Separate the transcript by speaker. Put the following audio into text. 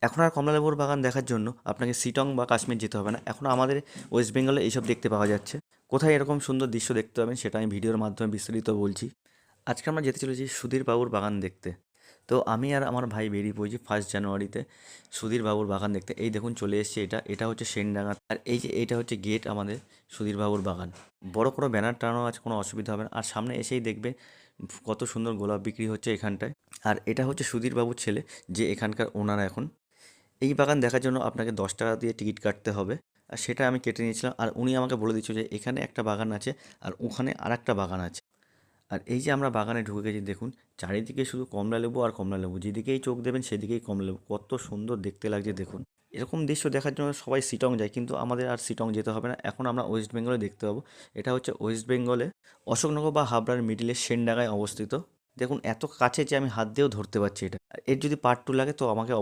Speaker 1: এখন আর কমলালেবুর বাগান দেখার জন্য আপনাকে শিটং বা কাশ্মীর যেতে হবে না। এখন আমাদের ওয়েস্ট বেঙ্গলে এইসব দেখতে পাওয়া যাচ্ছে। কোথায় এরকম সুন্দর দৃশ্য দেখতে পাবেন সেটা আমি ভিডিওর মাধ্যমে বিস্তারিত বলছি। আজকে আমরা যেতে চলেছি সুধীর বাবুর বাগান দেখতে। তো আমি আর আমার ভাই বেরিয়ে পড়েছি 1 জানুয়ারিতে সুধীর বাবুর বাগান দেখতে। এই দেখুন চলে এসেছি, এটা হচ্ছে সেনডাঙ্গা। আর এই যে এইটা হচ্ছে গেট আমাদের সুধীর বাবুর বাগান। বড় কোনো ব্যানার টানানো আছে, কোনো অসুবিধা হবে না। আর সামনে এসেই দেখবে কত সুন্দর গোলাপ বিক্রি হচ্ছে এখানটায়। আর এটা হচ্ছে সুধীর বাবুর ছেলে, যে এখানকার ওনার এখন। এই বাগান দেখার জন্য আপনাকে 10 টাকা দিয়ে টিকিট কাটতে হবে। আর সেটা আমি কেটে নিয়েছিলাম। আর উনি আমাকে বলে দিচ্ছিল যে এখানে একটা বাগান আছে আর ওখানে আরেকটা বাগান আছে। আর এই যে আমরা বাগানে ঢুকে গেছি দেখুন, চারিদিকে শুধু কমলালেবু আর কমলালেবু, যেদিকেই চোখ দেবেন সেদিকেই কমলালেবু। কত সুন্দর দেখতে লাগছে দেখুন। এরকম দৃশ্য দেখার জন্য সবাই শিটং যায়, কিন্তু আমাদের আর শিটং যেতে হবে না। এখন আমরা ওয়েস্ট বেঙ্গলে দেখতে পাবো। এটা হচ্ছে ওয়েস্ট বেঙ্গলে অশোকনগর বা হাবড়ার মিডিলে সেনডাঙ্গায় অবস্থিত। দেখুন এত কাছে যে আমি হাত দিয়েও ধরতে পারছি এটা। আর এর যদি পার্ট 2 লাগে তো আমাকে